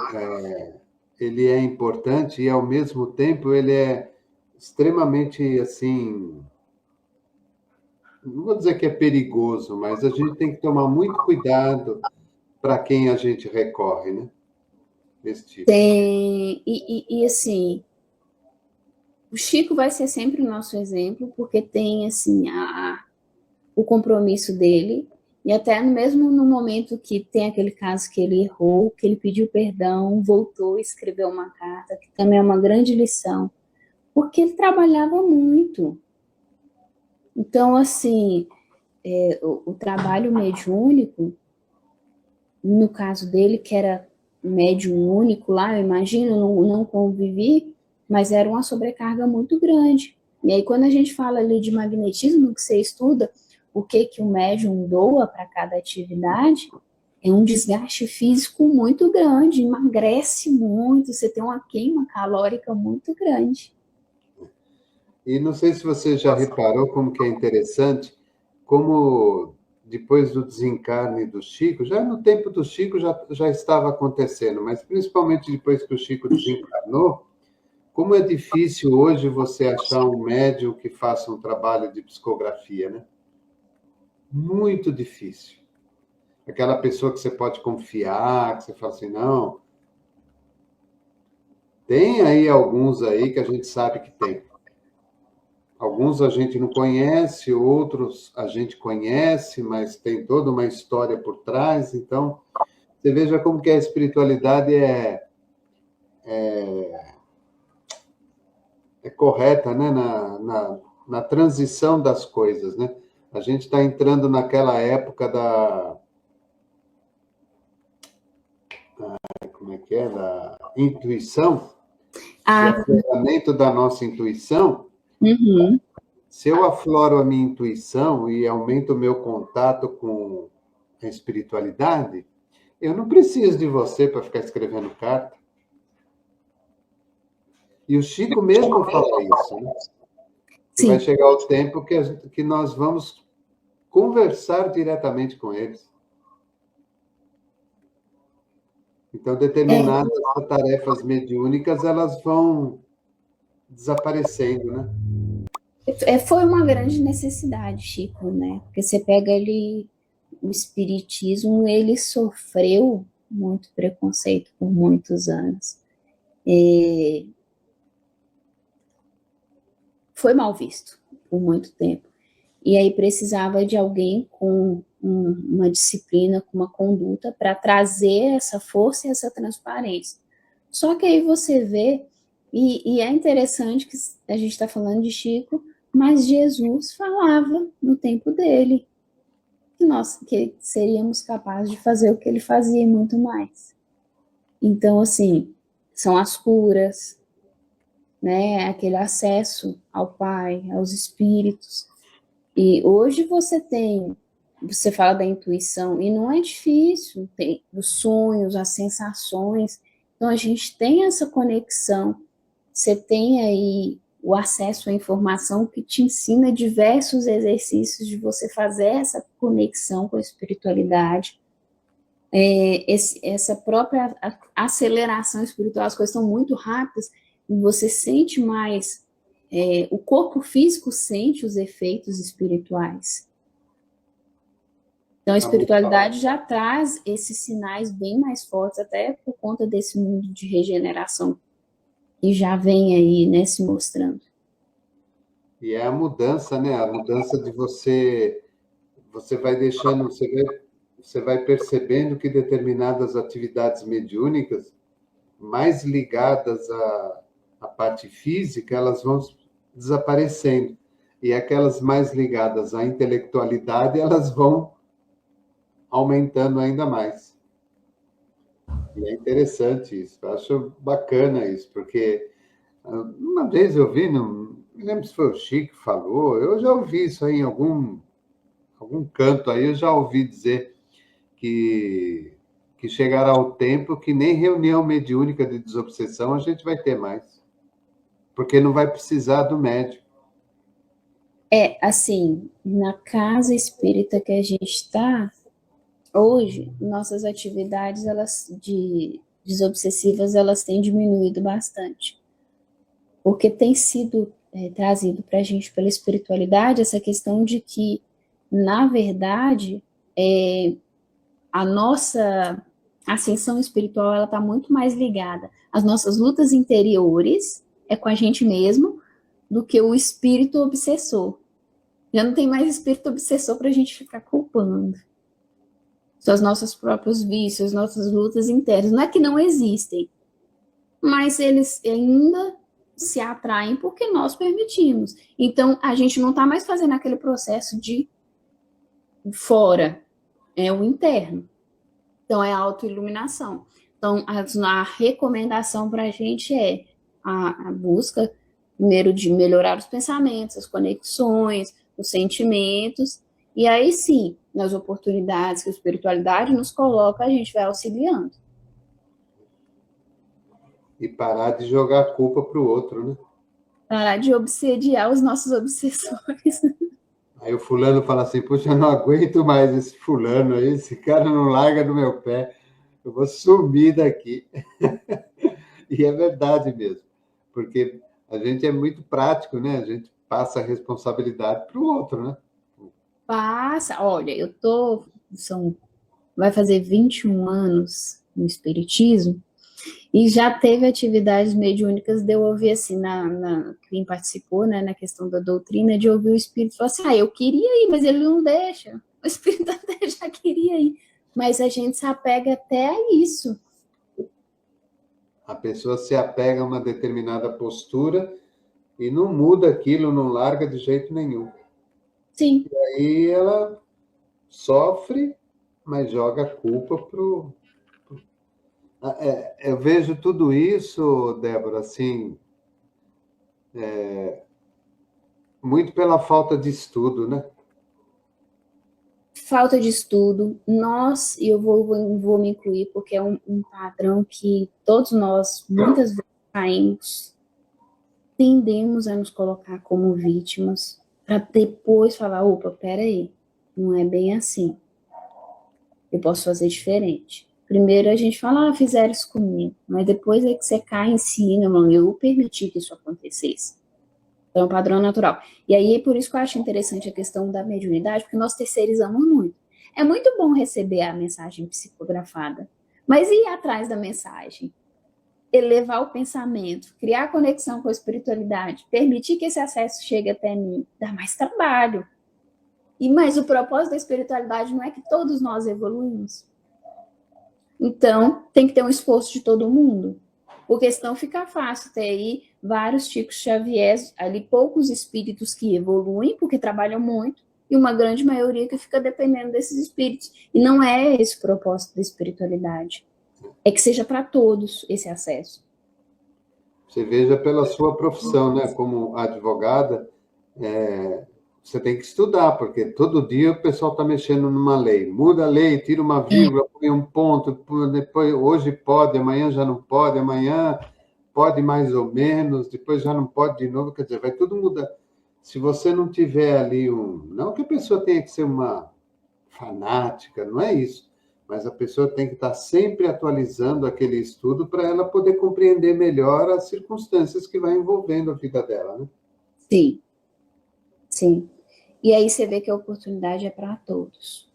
ele é importante e, ao mesmo tempo, ele é extremamente, assim, não vou dizer que é perigoso, mas a gente tem que tomar muito cuidado para quem a gente recorre, né? Desse tipo. Tem, e assim, o Chico vai ser sempre o nosso exemplo, porque tem, assim, o compromisso dele, e até mesmo no momento que tem aquele caso que ele errou, que ele pediu perdão, voltou e escreveu uma carta, que também é uma grande lição, porque ele trabalhava muito. Então, assim, o trabalho mediúnico, no caso dele, que era médium único lá, eu imagino, não convivi, mas era uma sobrecarga muito grande. E aí, quando a gente fala ali de magnetismo, que você estuda o que o médium doa para cada atividade, é um desgaste físico muito grande, emagrece muito, você tem uma queima calórica muito grande. E não sei se você já reparou como que é interessante, como depois do desencarne do Chico, já no tempo do Chico já estava acontecendo, mas principalmente depois que o Chico desencarnou, como é difícil hoje você achar um médium que faça um trabalho de psicografia, né? Muito difícil. Aquela pessoa que você pode confiar, que você fala assim, não. Tem aí alguns aí que a gente sabe que tem. Alguns a gente não conhece, outros a gente conhece, mas tem toda uma história por trás. Então, você veja como que a espiritualidade é correta, né? Na transição das coisas, né? A gente está entrando naquela época como é que é? Da intuição, do afloramento da nossa intuição. Uhum. Se eu afloro a minha intuição e aumento o meu contato com a espiritualidade, eu não preciso de você para ficar escrevendo carta. E o Chico mesmo fala isso, né? Que vai chegar o tempo que nós vamos conversar diretamente com eles. Então, determinadas tarefas mediúnicas, elas vão desaparecendo, né? Foi uma grande necessidade, Chico, né? Porque você pega ali o espiritismo, ele sofreu muito preconceito por muitos anos. Foi mal visto por muito tempo. E aí precisava de alguém com uma disciplina, com uma conduta, para trazer essa força e essa transparência. Só que aí você vê, e é interessante que a gente está falando de Chico, mas Jesus falava no tempo dele que seríamos capazes de fazer o que ele fazia e muito mais. Então, assim, são as curas, né? Aquele acesso ao Pai, aos espíritos. E hoje você fala da intuição, e não é difícil, tem os sonhos, as sensações. Então, a gente tem essa conexão. Você tem aí o acesso à informação que te ensina diversos exercícios de você fazer essa conexão com a espiritualidade. Essa própria aceleração espiritual, as coisas estão muito rápidas, e você sente mais, o corpo físico sente os efeitos espirituais. Então, a espiritualidade já traz esses sinais bem mais fortes, até por conta desse mundo de regeneração que já vem aí, né, se mostrando. E é a mudança, né? A mudança de você vai deixando, você vai percebendo que determinadas atividades mediúnicas, mais ligadas à parte física, elas vão desaparecendo. E aquelas mais ligadas à intelectualidade, elas vão aumentando ainda mais. E é interessante isso, eu acho bacana isso, porque uma vez eu vi, não me lembro se foi o Chico que falou, eu já ouvi isso aí em algum canto aí, eu já ouvi dizer que chegará o tempo que nem reunião mediúnica de desobsessão a gente vai ter mais, porque não vai precisar do médium. Assim, na casa espírita que a gente está, hoje, nossas atividades desobsessivas, elas têm diminuído bastante. Porque tem sido trazido para a gente pela espiritualidade essa questão de que, na verdade, a nossa ascensão espiritual ela está muito mais ligada às nossas lutas interiores, com a gente mesmo, do que o espírito obsessor. Já não tem mais espírito obsessor para a gente ficar culpando. São os nossos próprios vícios, nossas lutas internas. Não é que não existem, mas eles ainda se atraem porque nós permitimos. Então, a gente não está mais fazendo aquele processo de fora, é o interno. Então, é a autoiluminação. Então, a recomendação para a gente é a busca, primeiro, de melhorar os pensamentos, as conexões, os sentimentos, e aí sim, nas oportunidades que a espiritualidade nos coloca, a gente vai auxiliando. E parar de jogar a culpa para o outro, né? Parar de obsediar os nossos obsessores. Aí o fulano fala assim, puxa, eu não aguento mais esse fulano aí, esse cara não larga do meu pé, eu vou sumir daqui. E é verdade mesmo, porque a gente é muito prático, né? A gente passa a responsabilidade para o outro, né? Passa, olha, vai fazer 21 anos no Espiritismo, e já teve atividades mediúnicas de eu ouvir assim, quem participou, né, na questão da doutrina, de ouvir o Espírito falar assim, eu queria ir, mas ele não deixa. O Espírito até já queria ir, mas a gente se apega até a isso. A pessoa se apega a uma determinada postura e não muda aquilo, não larga de jeito nenhum. Sim. E aí ela sofre, mas joga a culpa pro. Eu vejo tudo isso, Débora, assim, muito pela falta de estudo, né? Falta de estudo, e eu vou me incluir, porque é um padrão que todos nós, muitas vezes, caímos, tendemos a nos colocar como vítimas, para depois falar, opa, peraí, não é bem assim, eu posso fazer diferente. Primeiro a gente fala, fizeram isso comigo, mas depois é que você cai em si, né, mano, eu permiti que isso acontecesse. Então é um padrão natural. E aí, por isso que eu acho interessante a questão da mediunidade, porque nós terceirizamos muito. É muito bom receber a mensagem psicografada, mas ir atrás da mensagem? Elevar o pensamento, criar conexão com a espiritualidade, permitir que esse acesso chegue até mim, dá mais trabalho. Mas o propósito da espiritualidade não é que todos nós evoluímos. Então, tem que ter um esforço de todo mundo. Porque senão fica fácil ter aí vários Chicos Xavier, ali poucos espíritos que evoluem, porque trabalham muito, e uma grande maioria que fica dependendo desses espíritos. E não é esse o propósito da espiritualidade. É que seja para todos esse acesso. Você veja pela sua profissão, né? Como advogada, você tem que estudar, porque todo dia o pessoal está mexendo numa lei. Muda a lei, tira uma vírgula, põe um ponto, depois hoje pode, amanhã já não pode, amanhã pode mais ou menos, depois já não pode de novo, quer dizer, vai tudo mudar. Se você não tiver ali não que a pessoa tenha que ser uma fanática, não é isso, mas a pessoa tem que estar sempre atualizando aquele estudo para ela poder compreender melhor as circunstâncias que vai envolvendo a vida dela, né? Sim, sim. E aí você vê que a oportunidade é para todos.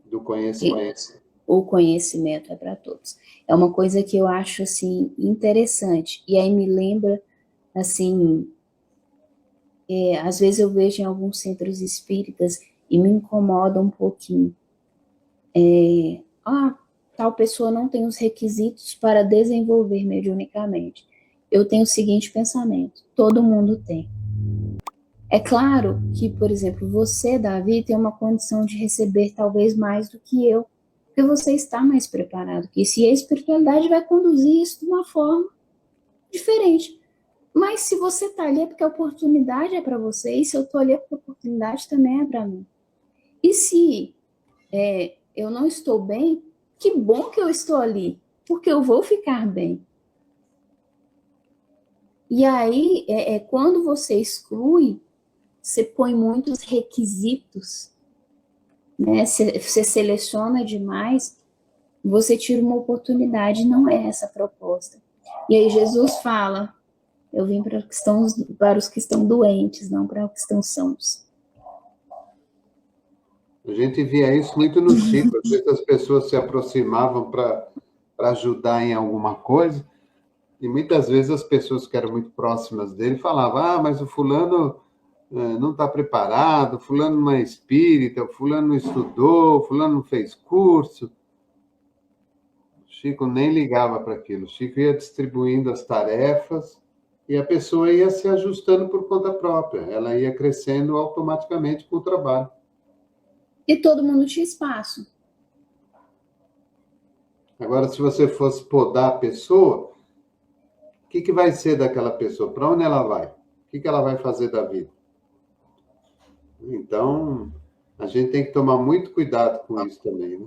Do conhecimento. O conhecimento é para todos. É uma coisa que eu acho, assim, interessante. E aí me lembra, assim, às vezes eu vejo em alguns centros espíritas e me incomoda um pouquinho. Tal pessoa não tem os requisitos para desenvolver mediunicamente. Eu tenho o seguinte pensamento, todo mundo tem. É claro que, por exemplo, você, Davi, tem uma condição de receber talvez mais do que eu, porque você está mais preparado que isso, e a espiritualidade vai conduzir isso de uma forma diferente. Mas se você está ali é porque a oportunidade é para você, e se eu estou ali é porque a oportunidade também é para mim. E se eu não estou bem, que bom que eu estou ali, porque eu vou ficar bem. E aí, quando você exclui, você põe muitos requisitos, né? Você seleciona demais, você tira uma oportunidade, não é essa a proposta. E aí Jesus fala, eu vim para os que estão doentes, não para os que estão sãos. A gente via isso muito no Chico, às vezes as pessoas se aproximavam para ajudar em alguma coisa, e muitas vezes as pessoas que eram muito próximas dele falavam, mas o fulano não está preparado, fulano não é espírita, o fulano não estudou, o fulano não fez curso. O Chico nem ligava para aquilo, o Chico ia distribuindo as tarefas e a pessoa ia se ajustando por conta própria, ela ia crescendo automaticamente com o trabalho. E todo mundo tinha espaço. Agora, se você fosse podar a pessoa, o que vai ser daquela pessoa? Para onde ela vai? O que ela vai fazer da vida? Então, a gente tem que tomar muito cuidado com isso também, né?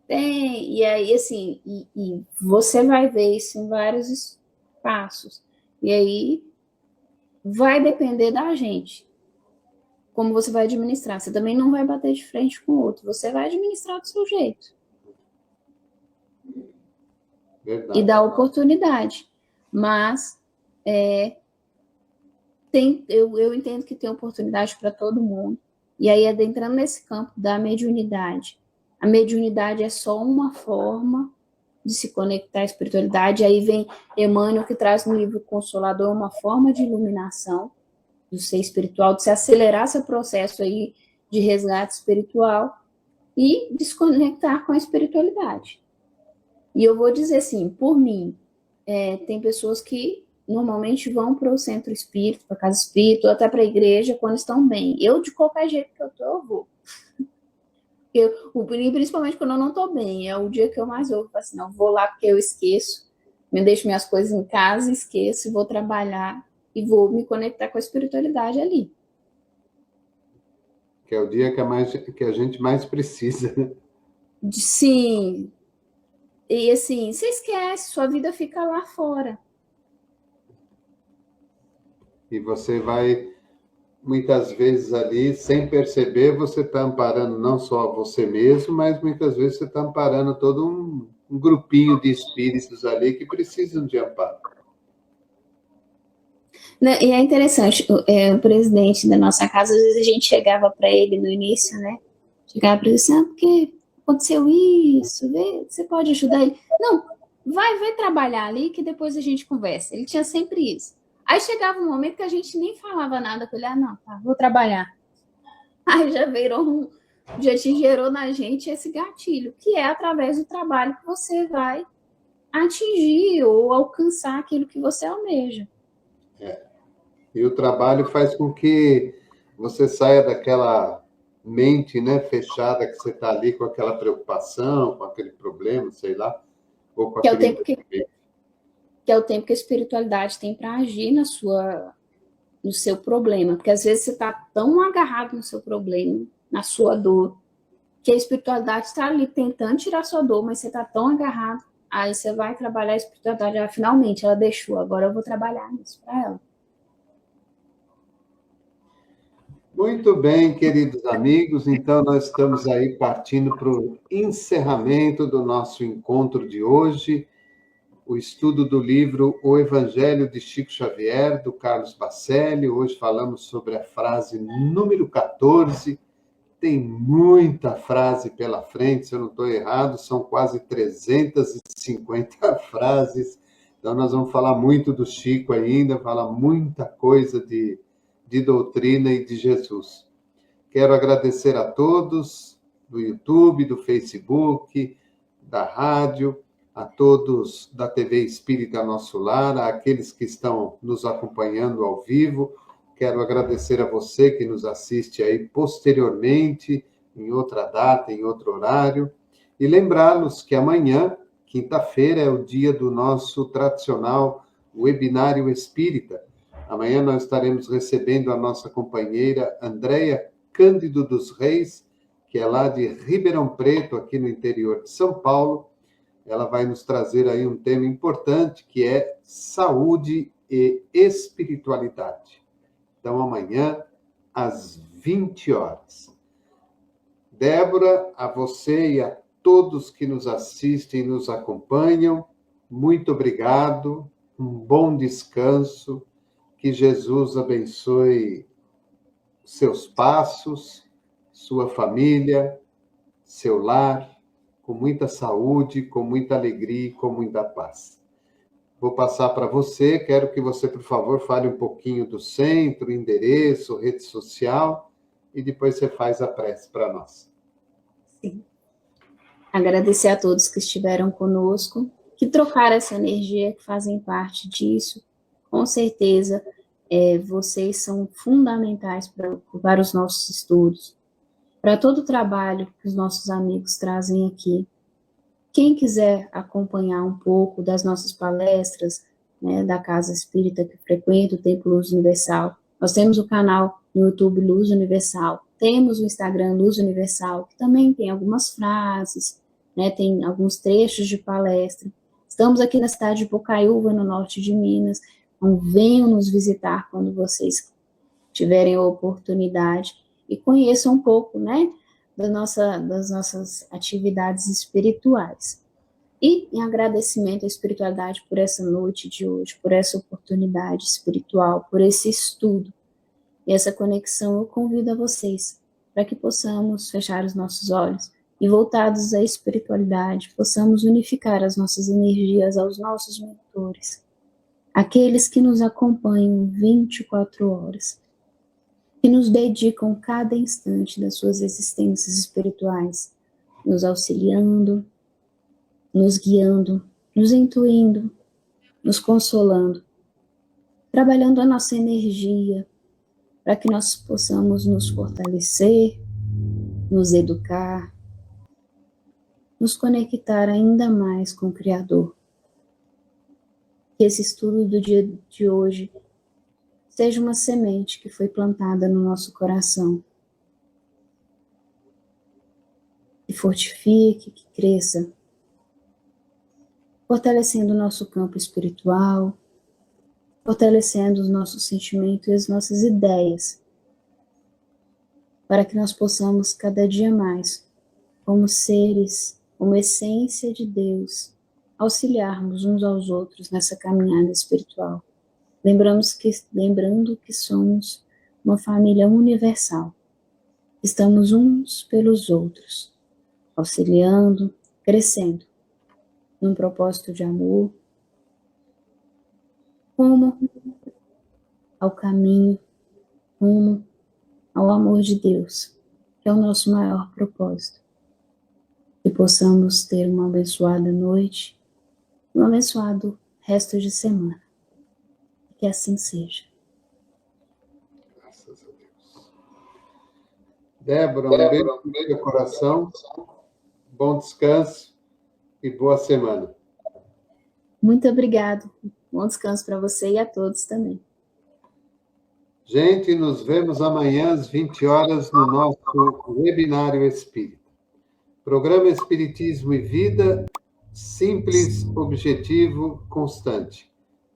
Tem, e aí, assim, e você vai ver isso em vários espaços. E aí, vai depender da gente. Como você vai administrar. Você também não vai bater de frente com o outro. Você vai administrar do seu jeito. Verdade. E dar oportunidade. Mas eu entendo que tem oportunidade para todo mundo. E aí, adentrando nesse campo da mediunidade, a mediunidade é só uma forma de se conectar à espiritualidade. Aí vem Emmanuel, que traz no livro Consolador uma forma de iluminação do ser espiritual, de se acelerar seu processo aí de resgate espiritual e desconectar com a espiritualidade. E eu vou dizer assim, por mim, tem pessoas que normalmente vão para o centro espírita, para a casa espírita, ou até para a igreja quando estão bem. Eu, de qualquer jeito que eu tô, eu vou. Principalmente quando eu não estou bem, é o dia que eu mais vou. Assim, não, vou lá porque eu esqueço, me deixo minhas coisas em casa, esqueço, vou trabalhar e vou me conectar com a espiritualidade ali. Que é o dia que a gente mais precisa, né? Sim. E assim, você esquece, sua vida fica lá fora. E você vai, muitas vezes ali, sem perceber, você está amparando não só você mesmo, mas muitas vezes você está amparando todo um grupinho de espíritos ali que precisam de amparo. E é interessante, o presidente da nossa casa, às vezes a gente chegava para ele no início, né? Chegava para ele assim, porque aconteceu isso, você pode ajudar ele? Não, vai trabalhar ali que depois a gente conversa. Ele tinha sempre isso. Aí chegava um momento que a gente nem falava nada com ele, não, tá, vou trabalhar. Aí já te gerou na gente esse gatilho, que é através do trabalho que você vai atingir ou alcançar aquilo que você almeja. E o trabalho faz com que você saia daquela mente, né, fechada, que você está ali com aquela preocupação, com aquele problema, sei lá, ou com aquele... Que é o tempo que a espiritualidade tem para agir no seu problema. Porque às vezes você está tão agarrado no seu problema, na sua dor, que a espiritualidade está ali tentando tirar a sua dor, mas você está tão agarrado, aí você vai trabalhar a espiritualidade, finalmente ela deixou, agora eu vou trabalhar nisso para ela. Muito bem, queridos amigos, então nós estamos aí partindo para o encerramento do nosso encontro de hoje, o estudo do livro O Evangelho de Chico Xavier, do Carlos Bacelli. Hoje falamos sobre a frase número 14. Tem muita frase pela frente, se eu não estou errado, são quase 350 frases. Então, nós vamos falar muito do Chico ainda, falar muita coisa de doutrina e de Jesus. Quero agradecer a todos do YouTube, do Facebook, da rádio, a todos da TV Espírita Nosso Lar, àqueles que estão nos acompanhando ao vivo. Quero agradecer a você que nos assiste aí posteriormente, em outra data, em outro horário. E lembrá-los que amanhã, quinta-feira, é o dia do nosso tradicional webinário espírita. Amanhã nós estaremos recebendo a nossa companheira Andréia Cândido dos Reis, que é lá de Ribeirão Preto, aqui no interior de São Paulo. Ela vai nos trazer aí um tema importante, que é saúde e espiritualidade. Então, amanhã, às 20 horas. Débora, a você e a todos que nos assistem e nos acompanham, muito obrigado, um bom descanso, que Jesus abençoe seus passos, sua família, seu lar, com muita saúde, com muita alegria e com muita paz. Vou passar para você, quero que você, por favor, fale um pouquinho do centro, endereço, rede social, e depois você faz a prece para nós. Sim. Agradecer a todos que estiveram conosco, que trocaram essa energia, que fazem parte disso. Com certeza, vocês são fundamentais para os nossos estudos, para todo o trabalho que os nossos amigos trazem aqui. Quem quiser acompanhar um pouco das nossas palestras, né, da Casa Espírita que frequenta, o Templo Luz Universal, nós temos o canal no YouTube Luz Universal, temos o Instagram Luz Universal, que também tem algumas frases, né, tem alguns trechos de palestra. Estamos aqui na cidade de Bocaiúva, no norte de Minas, Então, venham nos visitar quando vocês tiverem a oportunidade e conheçam um pouco, né, das nossas atividades espirituais. E em agradecimento à espiritualidade por essa noite de hoje, por essa oportunidade espiritual, por esse estudo e essa conexão, eu convido a vocês para que possamos fechar os nossos olhos e, voltados à espiritualidade, possamos unificar as nossas energias aos nossos mentores, aqueles que nos acompanham 24 horas, que nos dedicam cada instante das suas existências espirituais, nos auxiliando, nos guiando, nos intuindo, nos consolando, trabalhando a nossa energia para que nós possamos nos fortalecer, nos educar, nos conectar ainda mais com o Criador. Que esse estudo do dia de hoje seja uma semente que foi plantada no nosso coração, que fortifique, que cresça, fortalecendo o nosso campo espiritual, fortalecendo os nossos sentimentos e as nossas ideias, para que nós possamos cada dia mais, como seres, como essência de Deus, auxiliarmos uns aos outros nessa caminhada espiritual. Lembrando que somos uma família universal. Estamos uns pelos outros, auxiliando, crescendo, num propósito de amor, rumo ao caminho, rumo ao amor de Deus, que é o nosso maior propósito. Que possamos ter uma abençoada noite, um abençoado resto de semana. Que assim seja. Graças a Deus. Débora, um beijo no meu coração, bom descanso e boa semana. Muito obrigado. Bom descanso para você e a todos também. Gente, nos vemos amanhã às 20 horas no nosso webinário espírita. Programa Espiritismo e Vida, simples, objetivo, constante.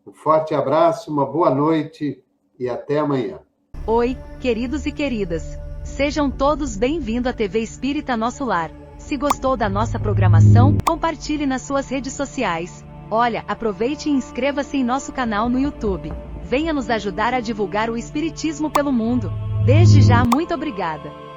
Um forte abraço, uma boa noite e até amanhã. Oi, queridos e queridas. Sejam todos bem-vindos à TV Espírita Nosso Lar. Se gostou da nossa programação, compartilhe nas suas redes sociais. Olha, aproveite e inscreva-se em nosso canal no YouTube. Venha nos ajudar a divulgar o Espiritismo pelo mundo. Desde já, muito obrigada.